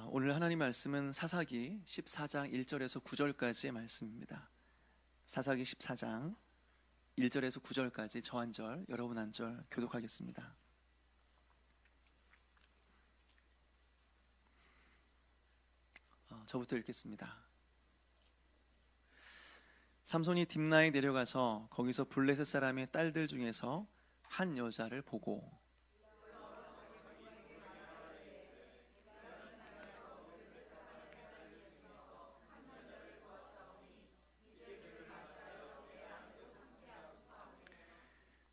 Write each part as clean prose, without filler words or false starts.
오늘 하나님 말씀은 사사기 14장 1절에서 9절까지의 말씀입니다. 사사기 14장 1절에서 9절까지 저 한 절, 여러분 한 절 교독하겠습니다. 저부터 읽겠습니다. 삼손이 딥나에 내려가서 거기서 블레셋 사람의 딸들 중에서 한 여자를 보고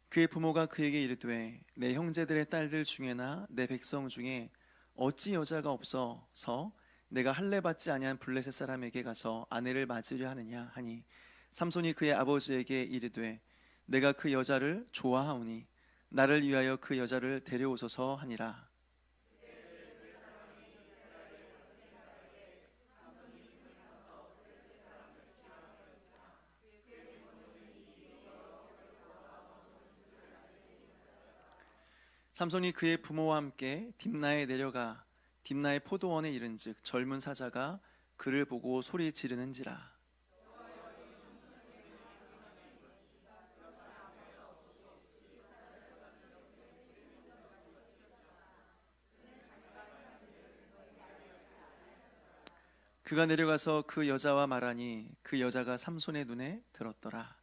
그의 부모가 그에게 이르되 내 형제들의 딸들 중에나 내 백성 중에 어찌 여자가 없어서 내가 할례 받지 아니한 블레셋 사람에게 가서 아내를 맞으려 하느냐 하니 삼손이 그의 아버지에게 이르되 내가 그 여자를 좋아하오니 나를 위하여 그 여자를 데려오소서 하니라. 삼손이 그의 부모와 함께 딥나에 내려가 딥나의 포도원에 이른즉 젊은 사자가 그를 보고 소리 지르는지라. 그가 내려가서 그 여자와 말하니 그 여자가 삼손의 눈에 들었더라.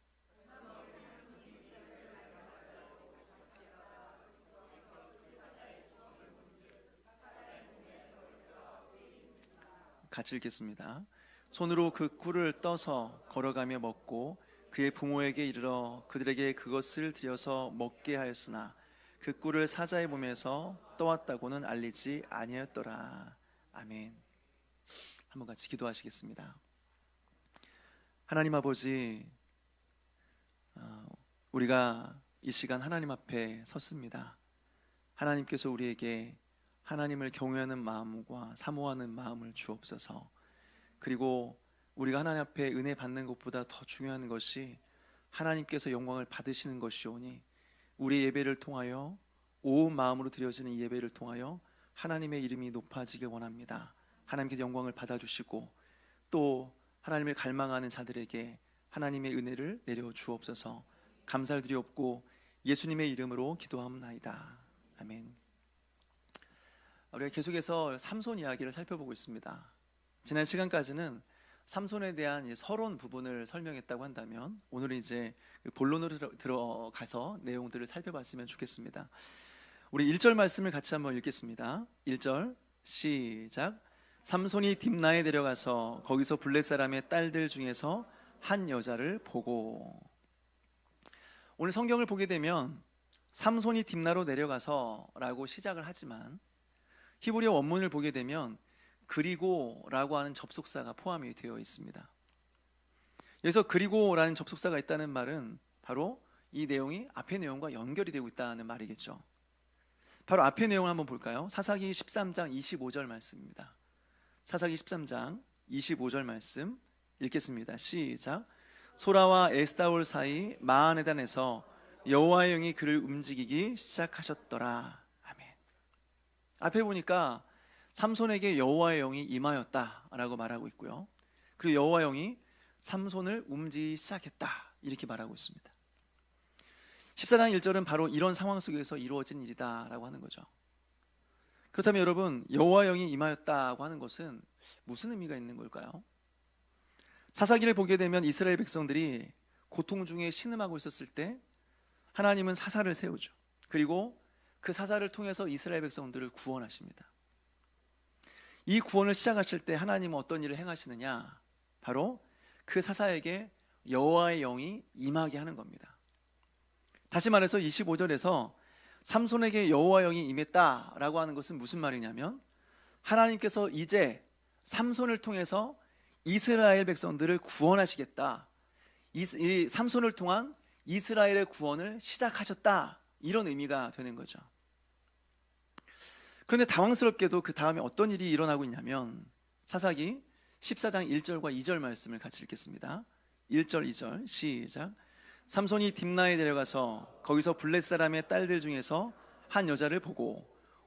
같이 읽겠습니다. 손으로 그 꿀을 떠서 걸어가며 먹고 그의 부모에게 이르러 그들에게 그것을 드려서 먹게 하였으나 그 꿀을 사자의 몸에서 떠왔다고는 알리지 아니하였더라. 아멘. 한번 같이 기도하시겠습니다. 하나님 아버지, 우리가 이 시간 하나님 앞에 섰습니다. 하나님께서 우리에게 하나님을 경외하는 마음과 사모하는 마음을 주옵소서. 그리고 우리가 하나님 앞에 은혜 받는 것보다 더 중요한 것이 하나님께서 영광을 받으시는 것이오니 우리 예배를 통하여 온 마음으로 드려지는 이 예배를 통하여 하나님의 이름이 높아지길 원합니다. 하나님께서 영광을 받아주시고 또 하나님을 갈망하는 자들에게 하나님의 은혜를 내려 주옵소서. 감사를 드리옵고 예수님의 이름으로 기도하옵나이다. 아멘. 우리가 계속해서 삼손 이야기를 살펴보고 있습니다. 지난 시간까지는 삼손에 대한 서론 부분을 설명했다고 한다면 오늘은 이제 본론으로 들어가서 내용들을 살펴봤으면 좋겠습니다. 우리 1절 말씀을 같이 한번 읽겠습니다. 1절 시작. 삼손이 딥나에 내려가서 거기서 블레셋 사람의 딸들 중에서 한 여자를 보고. 오늘 성경을 보게 되면 삼손이 딥나로 내려가서 라고 시작을 하지만 히브리어 원문을 보게 되면 그리고라고 하는 접속사가 포함이 되어 있습니다. 여기서 그리고라는 접속사가 있다는 말은 바로 이 내용이 앞의 내용과 연결이 되고 있다는 말이겠죠. 바로 앞의 내용을 한번 볼까요? 사사기 13장 25절 말씀입니다. 사사기 13장 25절 말씀 읽겠습니다. 시작. 소라와 에스타올 사이 마하네단에서 여호와의 영이 그를 움직이기 시작하셨더라. 아멘. 앞에 보니까 삼손에게 여호와의 영이 임하였다라고 말하고 있고요. 그리고 여호와의 영이 삼손을 움직이기 시작했다 이렇게 말하고 있습니다. 14장 1절은 바로 이런 상황 속에서 이루어진 일이다라고 하는 거죠. 그렇다면 여러분, 여호와의 영이 임하였다고 하는 것은 무슨 의미가 있는 걸까요? 사사기를 보게 되면 이스라엘 백성들이 고통 중에 신음하고 있었을 때 하나님은 사사를 세우죠. 그리고 그 사사를 통해서 이스라엘 백성들을 구원하십니다. 이 구원을 시작하실 때 하나님은 어떤 일을 행하시느냐? 바로 그 사사에게 여호와의 영이 임하게 하는 겁니다. 다시 말해서 25절에서 삼손에게 여호와의 영이 임했다라고 하는 것은 무슨 말이냐면 하나님께서 이제 삼손을 통해서 이스라엘 백성들을 구원하시겠다. 이 삼손을 통한 이스라엘의 구원을 시작하셨다. 이런 의미가 되는 거죠. 그런데 당황스럽게도 그 다음에 어떤 일이 일어나고 있냐면 사사기 14장 1절과 2절 말씀을 같이 읽겠습니다. 1절 2절 시작. 삼손이 딥나에 내려가서 거기서 블레셋 사람의 딸들 중에서 한 여자를 보고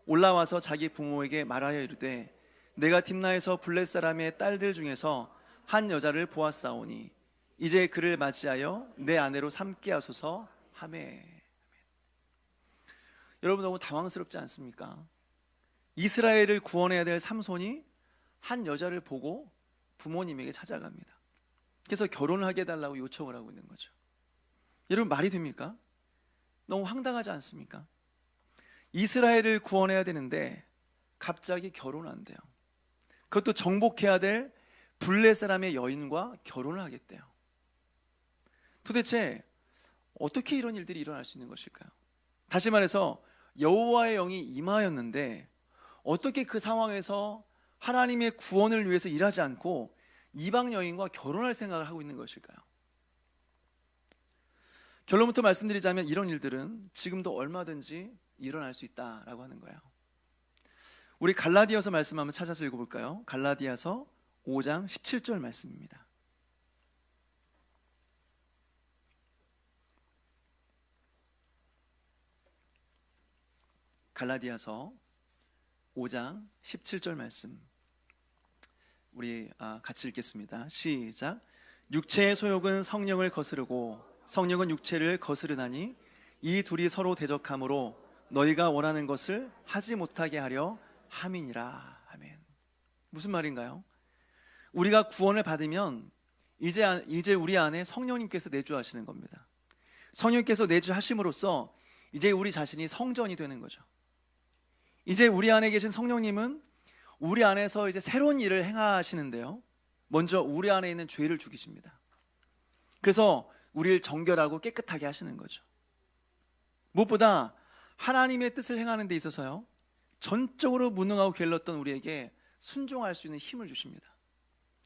올라와서 자기 부모에게 말하여 이르되 내가 딥나에서 블렛 사람의 딸들 중에서 한 여자를 보았사오니 이제 그를 맞이하여 내 아내로 삼게 하소서 하매. 여러분 너무 당황스럽지 않습니까? 이스라엘을 구원해야 될 삼손이 한 여자를 보고 부모님에게 찾아갑니다. 그래서 결혼을 하게 해달라고 요청을 하고 있는 거죠. 여러분 말이 됩니까? 너무 황당하지 않습니까? 이스라엘을 구원해야 되는데 갑자기 결혼한대요. 그것도 정복해야 될 블레 사람의 여인과 결혼을 하겠대요. 도대체 어떻게 이런 일들이 일어날 수 있는 것일까요? 다시 말해서 여호와의 영이 임하였는데 어떻게 그 상황에서 하나님의 구원을 위해서 일하지 않고 이방 여인과 결혼할 생각을 하고 있는 것일까요? 결론부터 말씀드리자면 이런 일들은 지금도 얼마든지 일어날 수 있다라고 하는 거예요. 우리 갈라디아서 말씀 한번 찾아서 읽어볼까요? 갈라디아서 5장 17절 말씀입니다. 갈라디아서 5장 17절 말씀 우리 같이 읽겠습니다. 시작. 육체의 소욕은 성령을 거스르고 성령은 육체를 거스르나니 이 둘이 서로 대적하므로 너희가 원하는 것을 하지 못하게 하려 함이니라. 아멘. 무슨 말인가요? 우리가 구원을 받으면 이제 우리 안에 성령님께서 내주하시는 겁니다. 성령님께서 내주하심으로써 이제 우리 자신이 성전이 되는 거죠. 이제 우리 안에 계신 성령님은 우리 안에서 이제 새로운 일을 행하시는데요, 먼저 우리 안에 있는 죄를 죽이십니다. 그래서 우리를 정결하고 깨끗하게 하시는 거죠. 무엇보다 하나님의 뜻을 행하는 데 있어서요, 전적으로 무능하고 게을렀던 우리에게 순종할 수 있는 힘을 주십니다.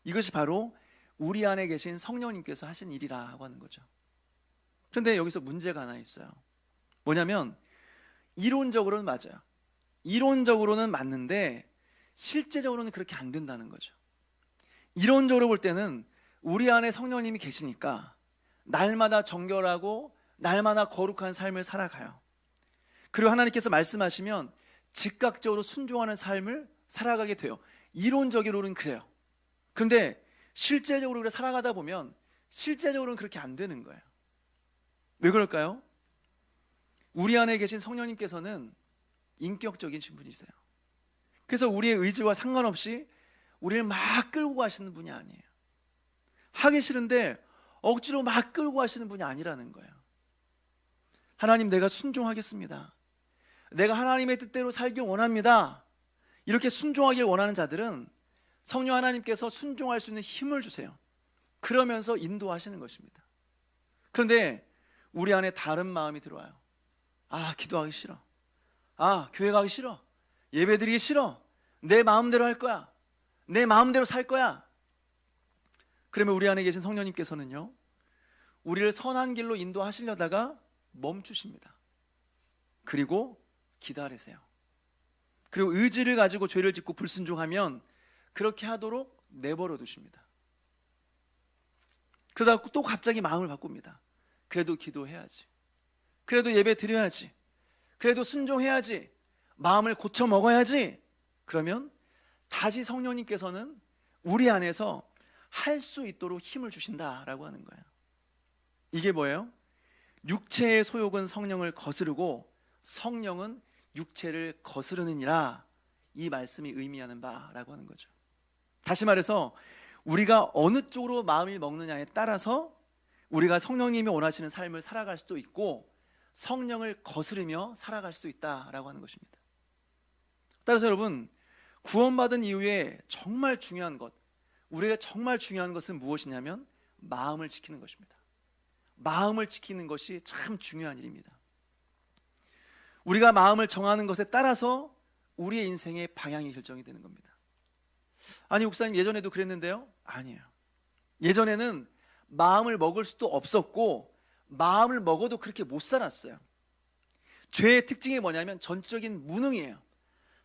이것이 바로 우리 안에 계신 성령님께서 하신 일이라고 하는 거죠. 그런데 여기서 문제가 하나 있어요. 뭐냐면 이론적으로는 맞아요. 이론적으로는 맞는데 실제적으로는 그렇게 안 된다는 거죠. 이론적으로 볼 때는 우리 안에 성령님이 계시니까 날마다 정결하고 날마다 거룩한 삶을 살아가요. 그리고 하나님께서 말씀하시면 즉각적으로 순종하는 삶을 살아가게 돼요. 이론적으로는 그래요. 그런데 실제적으로 그렇게 살아가다 보면 실제적으로는 그렇게 안 되는 거예요. 왜 그럴까요? 우리 안에 계신 성령님께서는 인격적인 신분이세요. 그래서 우리의 의지와 상관없이 우리를 막 끌고 가시는 분이 아니에요. 하기 싫은데 억지로 막 끌고 가시는 분이 아니라는 거예요. 하나님, 내가 순종하겠습니다. 내가 하나님의 뜻대로 살기 원합니다. 이렇게 순종하길 원하는 자들은 성령 하나님께서 순종할 수 있는 힘을 주세요. 그러면서 인도하시는 것입니다. 그런데 우리 안에 다른 마음이 들어와요. 기도하기 싫어. 교회 가기 싫어. 예배 드리기 싫어. 내 마음대로 할 거야. 내 마음대로 살 거야. 그러면 우리 안에 계신 성령님께서는요, 우리를 선한 길로 인도하시려다가 멈추십니다. 그리고 기다리세요. 그리고 의지를 가지고 죄를 짓고 불순종하면 그렇게 하도록 내버려 두십니다. 그러다가 또 갑자기 마음을 바꿉니다. 그래도 기도해야지. 그래도 예배 드려야지. 그래도 순종해야지. 마음을 고쳐 먹어야지. 그러면 다시 성령님께서는 우리 안에서 할 수 있도록 힘을 주신다라고 하는 거예요. 이게 뭐예요? 육체의 소욕은 성령을 거스르고 성령은 육체를 거스르느니라, 이 말씀이 의미하는 바라고 하는 거죠. 다시 말해서 우리가 어느 쪽으로 마음을 먹느냐에 따라서 우리가 성령님이 원하시는 삶을 살아갈 수도 있고 성령을 거스르며 살아갈 수도 있다라고 하는 것입니다. 따라서 여러분, 구원받은 이후에 정말 중요한 것, 우리가 정말 중요한 것은 무엇이냐면 마음을 지키는 것입니다. 마음을 지키는 것이 참 중요한 일입니다. 우리가 마음을 정하는 것에 따라서 우리의 인생의 방향이 결정이 되는 겁니다. 아니, 목사님 예전에도 그랬는데요? 아니에요. 예전에는 마음을 먹을 수도 없었고 마음을 먹어도 그렇게 못 살았어요. 죄의 특징이 뭐냐면 전적인 무능이에요.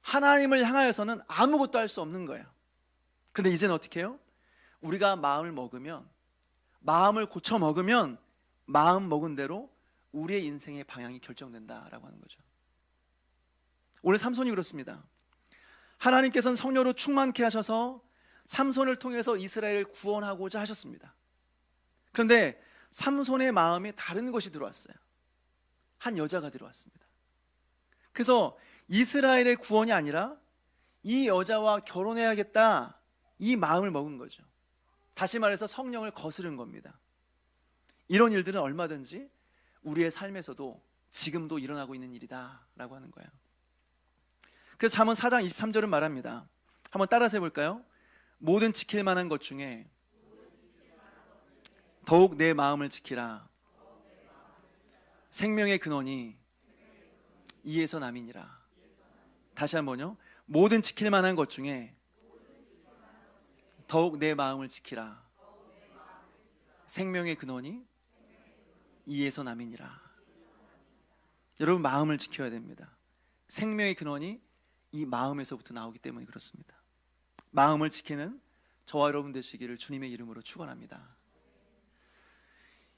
하나님을 향하여서는 아무것도 할 수 없는 거예요. 그런데 이제는 어떻게 해요? 우리가 마음을 먹으면, 마음을 고쳐 먹으면 마음 먹은 대로 우리의 인생의 방향이 결정된다라고 하는 거죠. 오늘 삼손이 그렇습니다. 하나님께서는 성령으로 충만케 하셔서 삼손을 통해서 이스라엘을 구원하고자 하셨습니다. 그런데 삼손의 마음에 다른 것이 들어왔어요. 한 여자가 들어왔습니다. 그래서 이스라엘의 구원이 아니라 이 여자와 결혼해야겠다, 이 마음을 먹은 거죠. 다시 말해서 성령을 거스른 겁니다. 이런 일들은 얼마든지 우리의 삶에서도 지금도 일어나고 있는 일이다 라고 하는 거예요. 그래서 잠언 4장 23절은 말합니다. 한번 따라서 해볼까요? 모든 지킬 만한 것 중에 더욱 내 마음을 지키라. 생명의 근원이 이에서 남이니라. 다시 한번요. 모든 지킬 만한 것 중에 더욱 내 마음을 지키라. 생명의 근원이 이에서 남이니라. 여러분, 마음을 지켜야 됩니다. 생명의 근원이 이 마음에서부터 나오기 때문에 그렇습니다. 마음을 지키는 저와 여러분 되시기를 주님의 이름으로 축원합니다.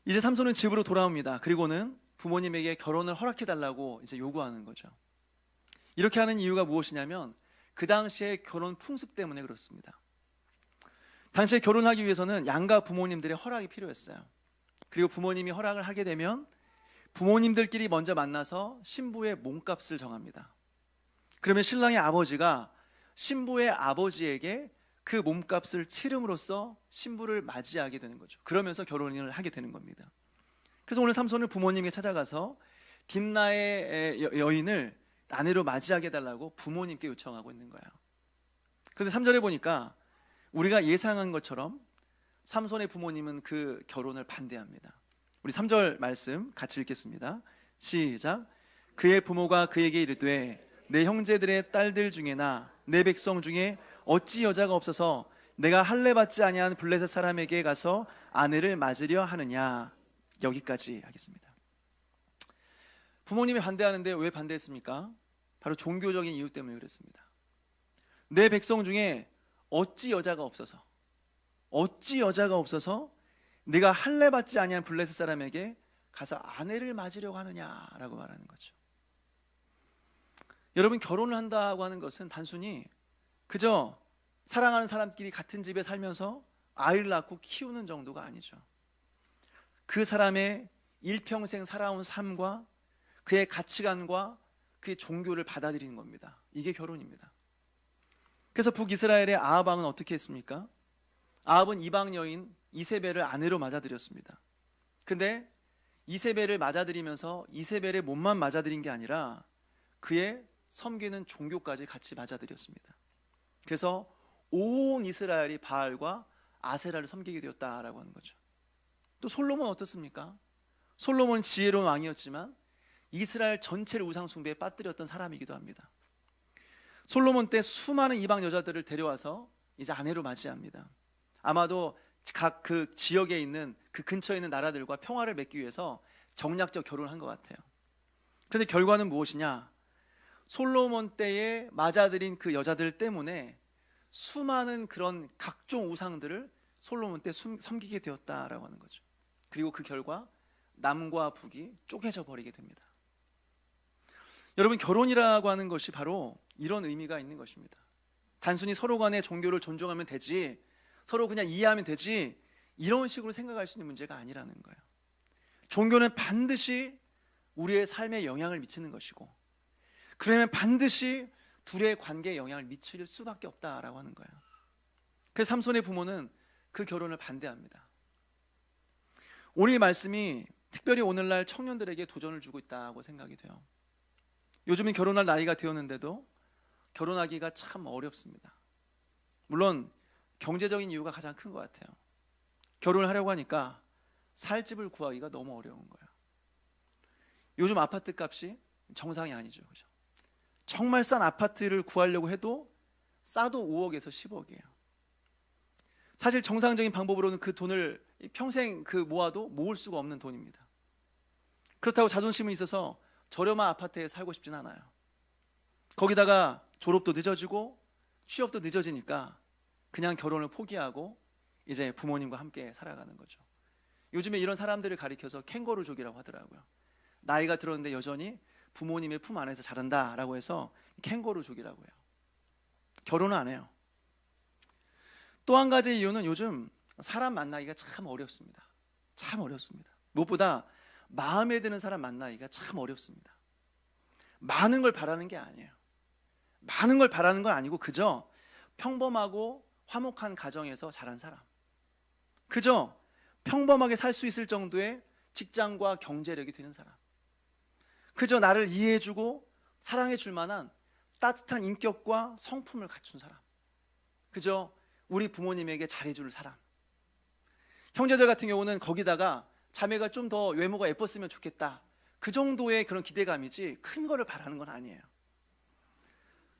이제 삼손은 집으로 돌아옵니다. 그리고는 부모님에게 결혼을 허락해달라고 이제 요구하는 거죠. 이렇게 하는 이유가 무엇이냐면 그 당시의 결혼 풍습 때문에 그렇습니다. 당시에 결혼하기 위해서는 양가 부모님들의 허락이 필요했어요. 그리고 부모님이 허락을 하게 되면 부모님들끼리 먼저 만나서 신부의 몸값을 정합니다. 그러면 신랑의 아버지가 신부의 아버지에게 그 몸값을 치름으로써 신부를 맞이하게 되는 거죠. 그러면서 결혼을 하게 되는 겁니다. 그래서 오늘 삼손은 부모님에게 찾아가서 딥나의 여인을 아내로 맞이하게 해달라고 부모님께 요청하고 있는 거예요. 그런데 3절에 보니까 우리가 예상한 것처럼 삼손의 부모님은 그 결혼을 반대합니다. 우리 3절 말씀 같이 읽겠습니다. 시작. 그의 부모가 그에게 이르되 내 형제들의 딸들 중에나 내 백성 중에 어찌 여자가 없어서 내가 할례 받지 아니한 블레셋 사람에게 가서 아내를 맞으려 하느냐. 여기까지 하겠습니다. 부모님이 반대하는데 왜 반대했습니까? 바로 종교적인 이유 때문에 그랬습니다. 내 백성 중에 어찌 여자가 없어서 네가 할례 받지 아니한 블레셋 사람에게 가서 아내를 맞으려고 하느냐라고 말하는 거죠. 여러분, 결혼을 한다고 하는 것은 단순히 그저 사랑하는 사람끼리 같은 집에 살면서 아이를 낳고 키우는 정도가 아니죠. 그 사람의 일평생 살아온 삶과 그의 가치관과 그의 종교를 받아들이는 겁니다. 이게 결혼입니다. 그래서 북이스라엘의 아합 왕은 어떻게 했습니까? 아합은 이방 여인 이세벨을 아내로 맞아들였습니다. 그런데 이세벨을 맞아들이면서 이세벨의 몸만 맞아들인 게 아니라 그의 섬기는 종교까지 같이 맞아들였습니다. 그래서 온 이스라엘이 바알과 아세라를 섬기게 되었다라고 하는 거죠. 또 솔로몬 어떻습니까? 솔로몬 지혜로운 왕이었지만 이스라엘 전체를 우상 숭배에 빠뜨렸던 사람이기도 합니다. 솔로몬 때 수많은 이방 여자들을 데려와서 이제 아내로 맞이합니다. 아마도 각 그 지역에 있는 그 근처에 있는 나라들과 평화를 맺기 위해서 정략적 결혼을 한 것 같아요. 그런데 결과는 무엇이냐? 솔로몬 때에 맞아들인 그 여자들 때문에 수많은 그런 각종 우상들을 솔로몬 때 섬기게 되었다라고 하는 거죠. 그리고 그 결과 남과 북이 쪼개져 버리게 됩니다. 여러분, 결혼이라고 하는 것이 바로 이런 의미가 있는 것입니다. 단순히 서로 간의 종교를 존중하면 되지, 서로 그냥 이해하면 되지, 이런 식으로 생각할 수 있는 문제가 아니라는 거예요. 종교는 반드시 우리의 삶에 영향을 미치는 것이고, 그러면 반드시 둘의 관계에 영향을 미칠 수밖에 없다라고 하는 거예요. 그래서 삼손의 부모는 그 결혼을 반대합니다. 오늘 이 말씀이 특별히 오늘날 청년들에게 도전을 주고 있다고 생각이 돼요. 요즘은 결혼할 나이가 되었는데도 결혼하기가 참 어렵습니다. 물론 경제적인 이유가 가장 큰 것 같아요. 결혼을 하려고 하니까 살 집을 구하기가 너무 어려운 거예요. 요즘 아파트 값이 정상이 아니죠, 그죠? 정말 싼 아파트를 구하려고 해도 싸도 5억에서 10억이에요. 사실 정상적인 방법으로는 그 돈을 평생 모아도 모을 수가 없는 돈입니다. 그렇다고 자존심이 있어서 저렴한 아파트에 살고 싶진 않아요. 거기다가 졸업도 늦어지고 취업도 늦어지니까 그냥 결혼을 포기하고 이제 부모님과 함께 살아가는 거죠. 요즘에 이런 사람들을 가리켜서 캥거루족이라고 하더라고요. 나이가 들었는데 여전히 부모님의 품 안에서 자란다라고 해서 캥거루족이라고 해요. 결혼을 안 해요. 또 한 가지 이유는 요즘 사람 만나기가 참 어렵습니다. 참 어렵습니다. 무엇보다 마음에 드는 사람 만나기가 참 어렵습니다. 많은 걸 바라는 게 아니에요. 많은 걸 바라는 건 아니고 그저 평범하고 화목한 가정에서 자란 사람, 그저 평범하게 살 수 있을 정도의 직장과 경제력이 되는 사람, 그저 나를 이해해주고 사랑해줄 만한 따뜻한 인격과 성품을 갖춘 사람, 그저 우리 부모님에게 잘해줄 사람. 형제들 같은 경우는 거기다가 자매가 좀 더 외모가 예뻤으면 좋겠다, 그 정도의 그런 기대감이지 큰 거를 바라는 건 아니에요.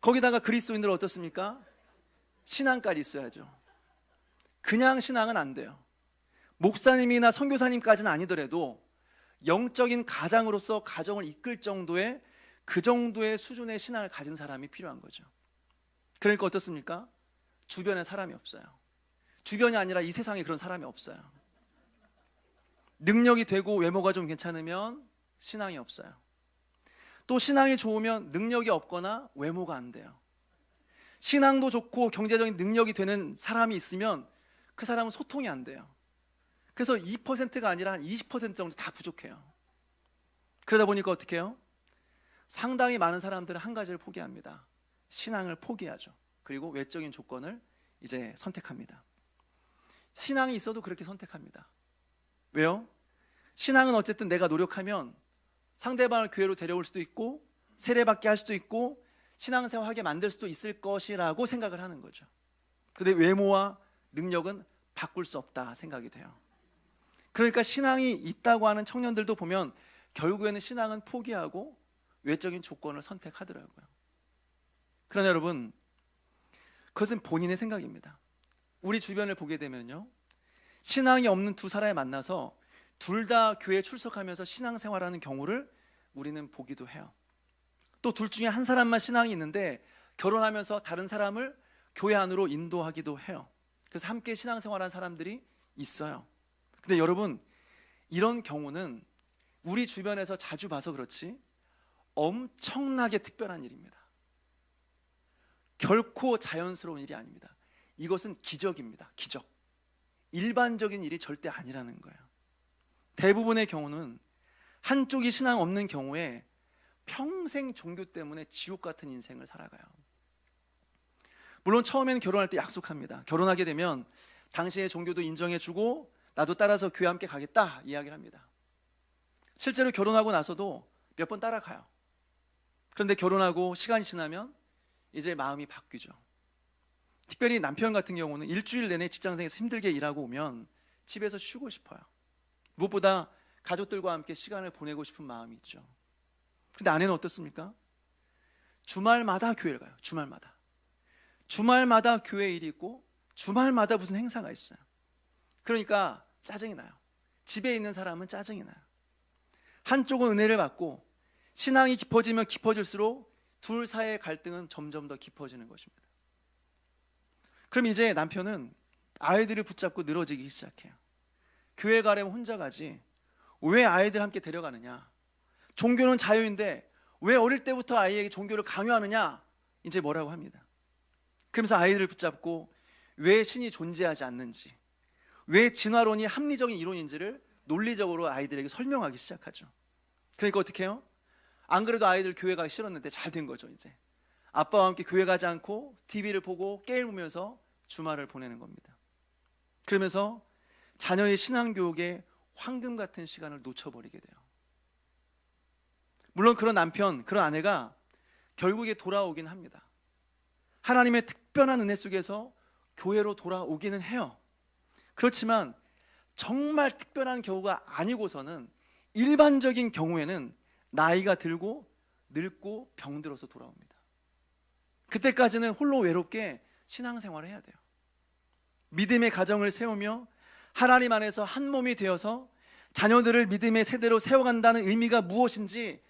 거기다가 그리스도인들은 어떻습니까? 신앙까지 있어야죠. 그냥 신앙은 안 돼요. 목사님이나 선교사님까지는 아니더라도 영적인 가장으로서 가정을 이끌 정도의 그 정도의 수준의 신앙을 가진 사람이 필요한 거죠. 그러니까 어떻습니까? 주변에 사람이 없어요. 주변이 아니라 이 세상에 그런 사람이 없어요. 능력이 되고 외모가 좀 괜찮으면 신앙이 없어요. 또 신앙이 좋으면 능력이 없거나 외모가 안 돼요. 신앙도 좋고 경제적인 능력이 되는 사람이 있으면 그 사람은 소통이 안 돼요. 그래서 2%가 아니라 한 20% 정도 다 부족해요. 그러다 보니까 어떻게 해요? 상당히 많은 사람들은 한 가지를 포기합니다. 신앙을 포기하죠. 그리고 외적인 조건을 이제 선택합니다. 신앙이 있어도 그렇게 선택합니다. 왜요? 신앙은 어쨌든 내가 노력하면 상대방을 교회로 데려올 수도 있고 세례받게 할 수도 있고 신앙생활하게 만들 수도 있을 것이라고 생각을 하는 거죠. 근데 외모와 능력은 바꿀 수 없다 생각이 돼요. 그러니까 신앙이 있다고 하는 청년들도 보면 결국에는 신앙은 포기하고 외적인 조건을 선택하더라고요. 그러나 여러분, 그것은 본인의 생각입니다. 우리 주변을 보게 되면요, 신앙이 없는 두 사람이 만나서 둘 다 교회에 출석하면서 신앙생활하는 경우를 우리는 보기도 해요. 또 둘 중에 한 사람만 신앙이 있는데 결혼하면서 다른 사람을 교회 안으로 인도하기도 해요. 그래서 함께 신앙생활하는 사람들이 있어요. 근데 여러분, 이런 경우는 우리 주변에서 자주 봐서 그렇지 엄청나게 특별한 일입니다. 결코 자연스러운 일이 아닙니다. 이것은 기적입니다. 기적. 일반적인 일이 절대 아니라는 거예요. 대부분의 경우는 한쪽이 신앙 없는 경우에 평생 종교 때문에 지옥 같은 인생을 살아가요. 물론 처음에는 결혼할 때 약속합니다. 결혼하게 되면 당신의 종교도 인정해주고 나도 따라서 교회 함께 가겠다 이야기를 합니다. 실제로 결혼하고 나서도 몇 번 따라가요. 그런데 결혼하고 시간이 지나면 이제 마음이 바뀌죠. 특별히 남편 같은 경우는 일주일 내내 직장생에서 힘들게 일하고 오면 집에서 쉬고 싶어요. 무엇보다 가족들과 함께 시간을 보내고 싶은 마음이 있죠. 근데 아내는 어떻습니까? 주말마다 교회를 가요. 주말마다 교회 일이 있고 주말마다 무슨 행사가 있어요. 그러니까 짜증이 나요. 집에 있는 사람은 짜증이 나요. 한쪽은 은혜를 받고 신앙이 깊어지면 깊어질수록 둘 사이의 갈등은 점점 더 깊어지는 것입니다. 그럼 이제 남편은 아이들을 붙잡고 늘어지기 시작해요. 교회 가려면 혼자 가지 왜 아이들 함께 데려가느냐, 종교는 자유인데 왜 어릴 때부터 아이에게 종교를 강요하느냐, 이제 뭐라고 합니다. 그러면서 아이들을 붙잡고 왜 신이 존재하지 않는지, 왜 진화론이 합리적인 이론인지를 논리적으로 아이들에게 설명하기 시작하죠. 그러니까 어떻게 해요? 안 그래도 아이들 교회 가기 싫었는데 잘 된 거죠. 이제 아빠와 함께 교회 가지 않고 TV를 보고 게임 보면서 주말을 보내는 겁니다. 그러면서 자녀의 신앙교육에 황금 같은 시간을 놓쳐버리게 돼요. 물론 그런 남편, 그런 아내가 결국에 돌아오긴 합니다. 하나님의 특별한 은혜 속에서 교회로 돌아오기는 해요. 그렇지만 정말 특별한 경우가 아니고서는 일반적인 경우에는 나이가 들고 늙고 병들어서 돌아옵니다. 그때까지는 홀로 외롭게 신앙생활을 해야 돼요. 믿음의 가정을 세우며 하나님 안에서 한 몸이 되어서 자녀들을 믿음의 세대로 세워간다는 의미가 무엇인지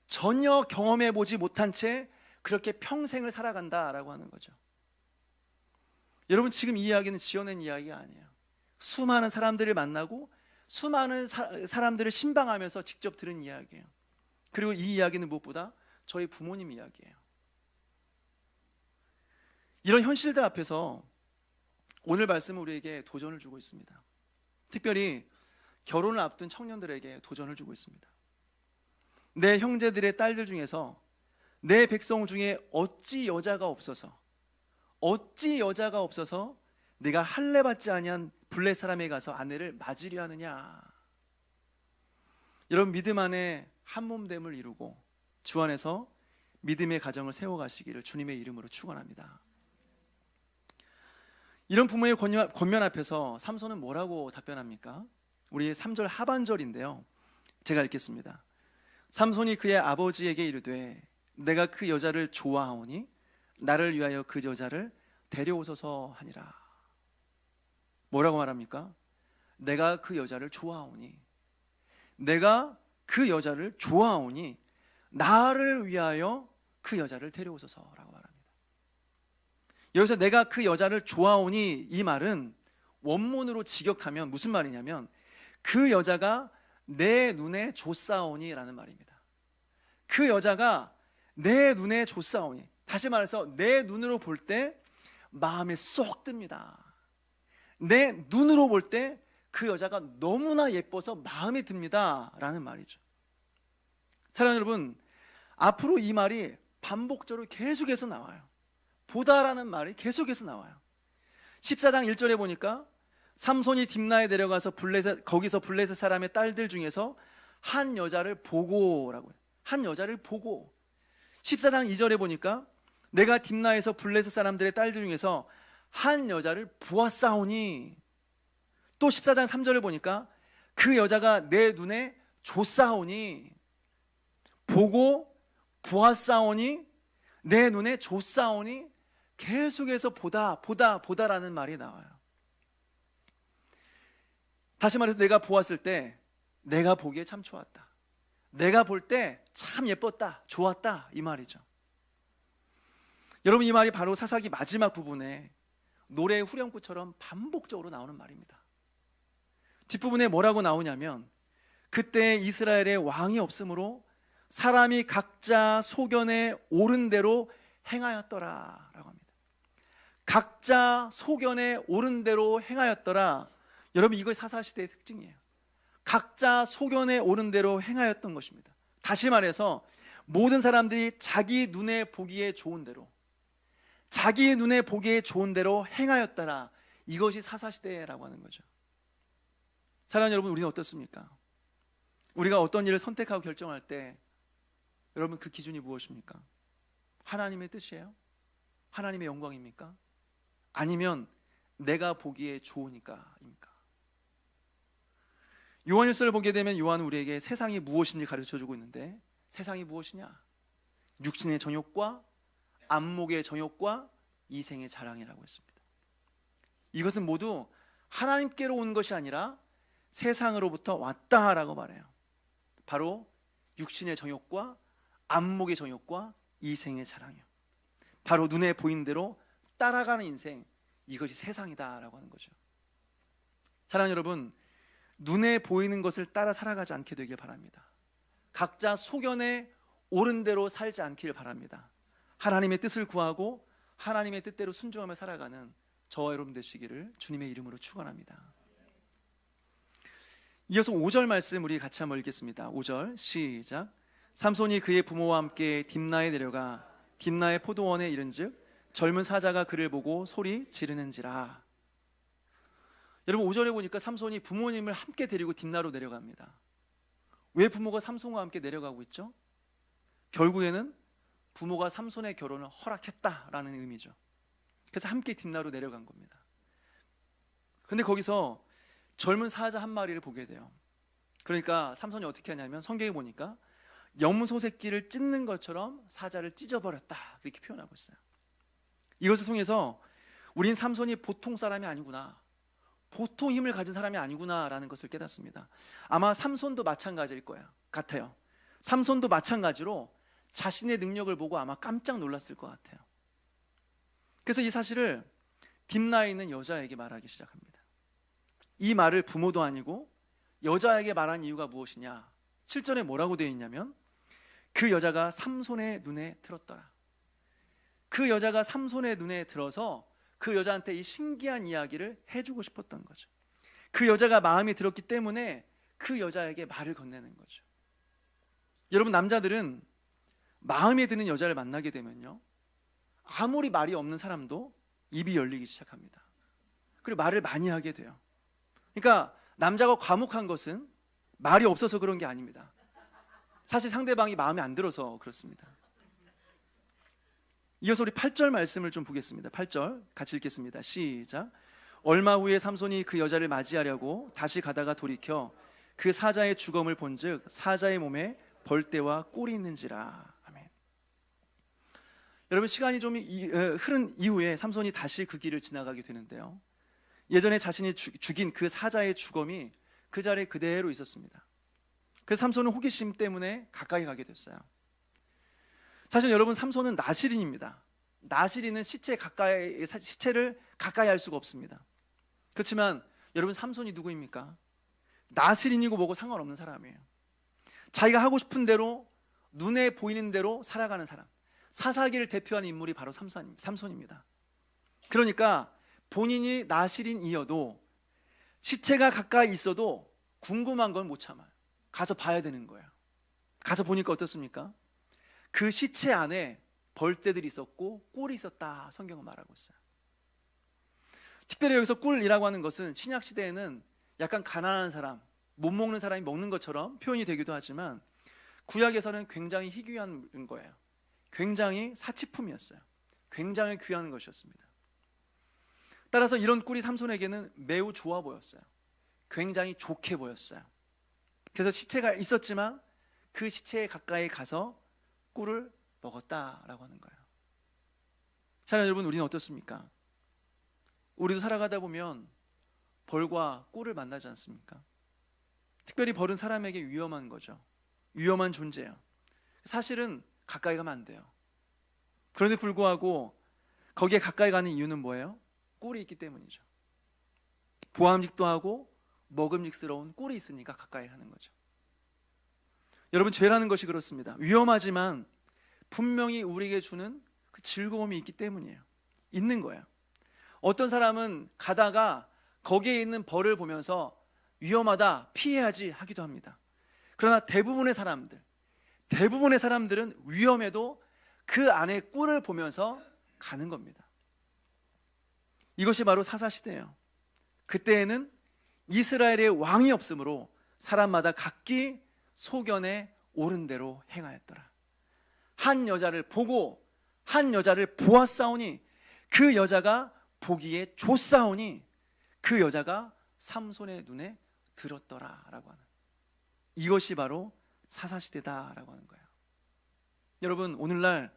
전혀 경험해 보지 못한 채 그렇게 평생을 살아간다라고 하는 거죠. 여러분, 지금 이 이야기는 지어낸 이야기가 아니에요. 수많은 사람들을 만나고 수많은 사람들을 신방하면서 직접 들은 이야기예요. 그리고 이 이야기는 무엇보다 저희 부모님 이야기예요. 이런 현실들 앞에서 오늘 말씀은 우리에게 도전을 주고 있습니다. 특별히 결혼을 앞둔 청년들에게 도전을 주고 있습니다. 내 형제들의 딸들 중에서 내 백성 중에 어찌 여자가 없어서 내가 할례받지 아니한 블레 사람에 가서 아내를 맞으려 하느냐. 여러분, 믿음 안에 한몸됨을 이루고 주 안에서 믿음의 가정을 세워가시기를 주님의 이름으로 축원합니다. 이런 부모의 권면 앞에서 삼손은 뭐라고 답변합니까? 우리 3절 하반절인데요, 제가 읽겠습니다. 삼손이 그의 아버지에게 이르되 내가 그 여자를 좋아하오니 나를 위하여 그 여자를 데려오소서 하니라. 뭐라고 말합니까? 내가 그 여자를 좋아하오니 나를 위하여 그 여자를 데려오소서라고 말합니다. 여기서 내가 그 여자를 좋아하오니, 이 말은 원문으로 직역하면 무슨 말이냐면 그 여자가 내 눈에 좋사오니 라는 말입니다. 그 여자가 내 눈에 좋사오니, 다시 말해서 내 눈으로 볼 때 마음에 쏙 듭니다. 내 눈으로 볼 때 그 여자가 너무나 예뻐서 마음에 듭니다 라는 말이죠. 사랑하는 여러분, 앞으로 이 말이 반복적으로 계속해서 나와요. 보다라는 말이 계속해서 나와요. 14장 1절에 보니까 삼손이 딥나에 내려가서 거기서 블레셋 사람의 딸들 중에서 한 여자를 보고라고 해요. 한 여자를 보고. 14장 2절에 보니까 내가 딥나에서 블레셋 사람들의 딸들 중에서 한 여자를 보았사오니, 또 14장 3절을 보니까 그 여자가 내 눈에 좋사오니, 보고 보았사오니 내 눈에 좋사오니, 계속해서 보다라는 말이 나와요. 다시 말해서 내가 보았을 때 내가 보기에 참 좋았다, 내가 볼 때 참 예뻤다, 좋았다, 이 말이죠. 여러분, 이 말이 바로 사사기 마지막 부분에 노래의 후렴구처럼 반복적으로 나오는 말입니다. 뒷부분에 뭐라고 나오냐면 그때 이스라엘에 왕이 없으므로 사람이 각자 소견에 옳은 대로 행하였더라 라고 합니다. 각자 소견에 옳은 대로 행하였더라. 여러분, 이것이 사사시대의 특징이에요. 각자 소견에 옳은 대로 행하였던 것입니다. 다시 말해서 모든 사람들이 자기 눈에 보기에 좋은 대로, 자기 눈에 보기에 좋은 대로 행하였더라. 이것이 사사시대라고 하는 거죠. 사랑하는 여러분, 우리는 어떻습니까? 우리가 어떤 일을 선택하고 결정할 때 여러분, 그 기준이 무엇입니까? 하나님의 뜻이에요? 하나님의 영광입니까? 아니면 내가 보기에 좋으니까입니까? 요한일서를 보게 되면 요한은 우리에게 세상이 무엇인지 가르쳐주고 있는데, 세상이 무엇이냐? 육신의 정욕과 안목의 정욕과 이생의 자랑이라고 했습니다. 이것은 모두 하나님께로 온 것이 아니라 세상으로부터 왔다라고 말해요. 바로 육신의 정욕과 안목의 정욕과 이생의 자랑이요, 바로 눈에 보이는 대로 따라가는 인생, 이것이 세상이다라고 하는 거죠. 사랑하는 여러분, 눈에 보이는 것을 따라 살아가지 않게 되길 바랍니다. 각자 소견에 옳은 대로 살지 않기를 바랍니다. 하나님의 뜻을 구하고 하나님의 뜻대로 순종하며 살아가는 저와 여러분 되시기를 주님의 이름으로 축원합니다. 이어서 5절 말씀 우리 같이 한번 읽겠습니다. 5절 시작. 삼손이 그의 부모와 함께 딥나에 내려가 딥나의 포도원에 이른즉 젊은 사자가 그를 보고 소리 지르는지라. 여러분, 5절에 보니까 삼손이 부모님을 함께 데리고 딥나로 내려갑니다. 왜 부모가 삼손과 함께 내려가고 있죠? 결국에는 부모가 삼손의 결혼을 허락했다라는 의미죠. 그래서 함께 딥나로 내려간 겁니다. 근데 거기서 젊은 사자 한 마리를 보게 돼요. 그러니까 삼손이 어떻게 하냐면 성경에 보니까 염소 새끼를 찢는 것처럼 사자를 찢어버렸다, 이렇게 표현하고 있어요. 이것을 통해서 우린 삼손이 보통 사람이 아니구나, 보통 힘을 가진 사람이 아니구나라는 것을 깨닫습니다. 아마 삼손도 마찬가지일 거예요. 같아요. 삼손도 마찬가지로 자신의 능력을 보고 아마 깜짝 놀랐을 것 같아요. 그래서 이 사실을 딥나에 있는 여자에게 말하기 시작합니다. 이 말을 부모도 아니고 여자에게 말한 이유가 무엇이냐? 7절에 뭐라고 되어 있냐면 그 여자가 삼손의 눈에 들었더라. 그 여자가 삼손의 눈에 들어서 그 여자한테 이 신기한 이야기를 해주고 싶었던 거죠. 그 여자가 마음에 들었기 때문에 그 여자에게 말을 건네는 거죠. 여러분, 남자들은 마음에 드는 여자를 만나게 되면요, 아무리 말이 없는 사람도 입이 열리기 시작합니다. 그리고 말을 많이 하게 돼요. 그러니까 남자가 과묵한 것은 말이 없어서 그런 게 아닙니다. 사실 상대방이 마음에 안 들어서 그렇습니다. 이어서 우리 8절 말씀을 좀 보겠습니다. 8절 같이 읽겠습니다. 시작. 얼마 후에 삼손이 그 여자를 맞이하려고 다시 가다가 돌이켜 그 사자의 주검을 본즉 사자의 몸에 벌떼와 꿀이 있는지라. 아멘. 여러분, 시간이 좀 흐른 이후에 삼손이 다시 그 길을 지나가게 되는데요, 예전에 자신이 죽인 그 사자의 주검이 그 자리에 그대로 있었습니다. 그래서 삼손은 호기심 때문에 가까이 가게 됐어요. 사실 여러분, 삼손은 나실인입니다. 나실인은 시체를 가까이 할 수가 없습니다. 그렇지만 여러분, 삼손이 누구입니까? 나실인이고 뭐고 상관없는 사람이에요. 자기가 하고 싶은 대로, 눈에 보이는 대로 살아가는 사람, 사사기를 대표하는 인물이 바로 삼손입니다. 그러니까 본인이 나실인이어도 시체가 가까이 있어도 궁금한 건 못 참아요. 가서 봐야 되는 거예요. 가서 보니까 어떻습니까? 그 시체 안에 벌떼들이 있었고 꿀이 있었다, 성경은 말하고 있어요. 특별히 여기서 꿀이라고 하는 것은 신약 시대에는 약간 가난한 사람, 못 먹는 사람이 먹는 것처럼 표현이 되기도 하지만 구약에서는 굉장히 희귀한 거예요. 굉장히 사치품이었어요. 굉장히 귀한 것이었습니다. 따라서 이런 꿀이 삼손에게는 매우 좋아 보였어요. 굉장히 좋게 보였어요. 그래서 시체가 있었지만 그 시체에 가까이 가서 꿀을 먹었다라고 하는 거예요. 사랑하는 여러분, 우리는 어떻습니까? 우리도 살아가다 보면 벌과 꿀을 만나지 않습니까? 특별히 벌은 사람에게 위험한 거죠. 위험한 존재예요. 사실은 가까이 가면 안 돼요. 그런데 불구하고 거기에 가까이 가는 이유는 뭐예요? 꿀이 있기 때문이죠. 보암직도 하고 먹음직스러운 꿀이 있으니까 가까이 하는 거죠. 여러분, 죄라는 것이 그렇습니다. 위험하지만 분명히 우리에게 주는 그 즐거움이 있기 때문이에요. 있는 거예요. 어떤 사람은 가다가 거기에 있는 벌을 보면서 위험하다, 피해야지 하기도 합니다. 그러나 대부분의 사람들은 위험해도 그 안에 꿀을 보면서 가는 겁니다. 이것이 바로 사사시대예요. 그때에는 이스라엘의 왕이 없으므로 사람마다 각기 소견에 옳은 대로 행하였더라. 한 여자를 보고 한 여자를 보았사오니 그 여자가 보기에 좋사오니 그 여자가 삼손의 눈에 들었더라라고 하는, 이것이 바로 사사시대다라고 하는 거예요. 여러분, 오늘날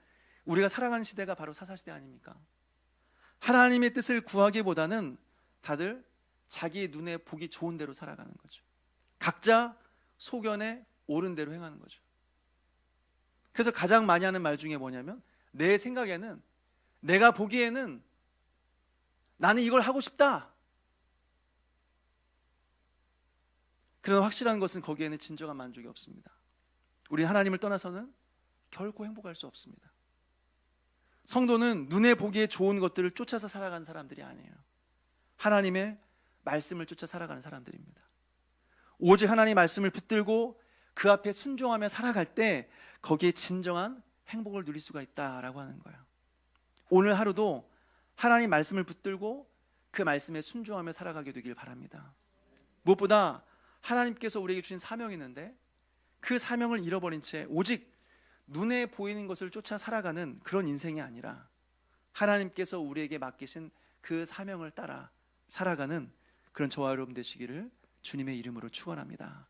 우리가 살아가는 시대가 바로 사사시대 아닙니까? 하나님의 뜻을 구하기보다는 다들 자기 눈에 보기 좋은 대로 살아가는 거죠. 각자 소견에 옳은 대로 행하는 거죠. 그래서 가장 많이 하는 말 중에 뭐냐면, 내 생각에는, 내가 보기에는 나는 이걸 하고 싶다. 그러나 확실한 것은 거기에는 진정한 만족이 없습니다. 우리 하나님을 떠나서는 결코 행복할 수 없습니다. 성도는 눈에 보기에 좋은 것들을 쫓아서 살아가는 사람들이 아니에요. 하나님의 말씀을 쫓아 살아가는 사람들입니다. 오직 하나님의 말씀을 붙들고 그 앞에 순종하며 살아갈 때 거기에 진정한 행복을 누릴 수가 있다라고 하는 거예요. 오늘 하루도 하나님 말씀을 붙들고 그 말씀에 순종하며 살아가게 되길 바랍니다. 무엇보다 하나님께서 우리에게 주신 사명이 있는데 그 사명을 잃어버린 채 오직 눈에 보이는 것을 쫓아 살아가는 그런 인생이 아니라 하나님께서 우리에게 맡기신 그 사명을 따라 살아가는 그런 저와 여러분 되시기를 주님의 이름으로 축원합니다.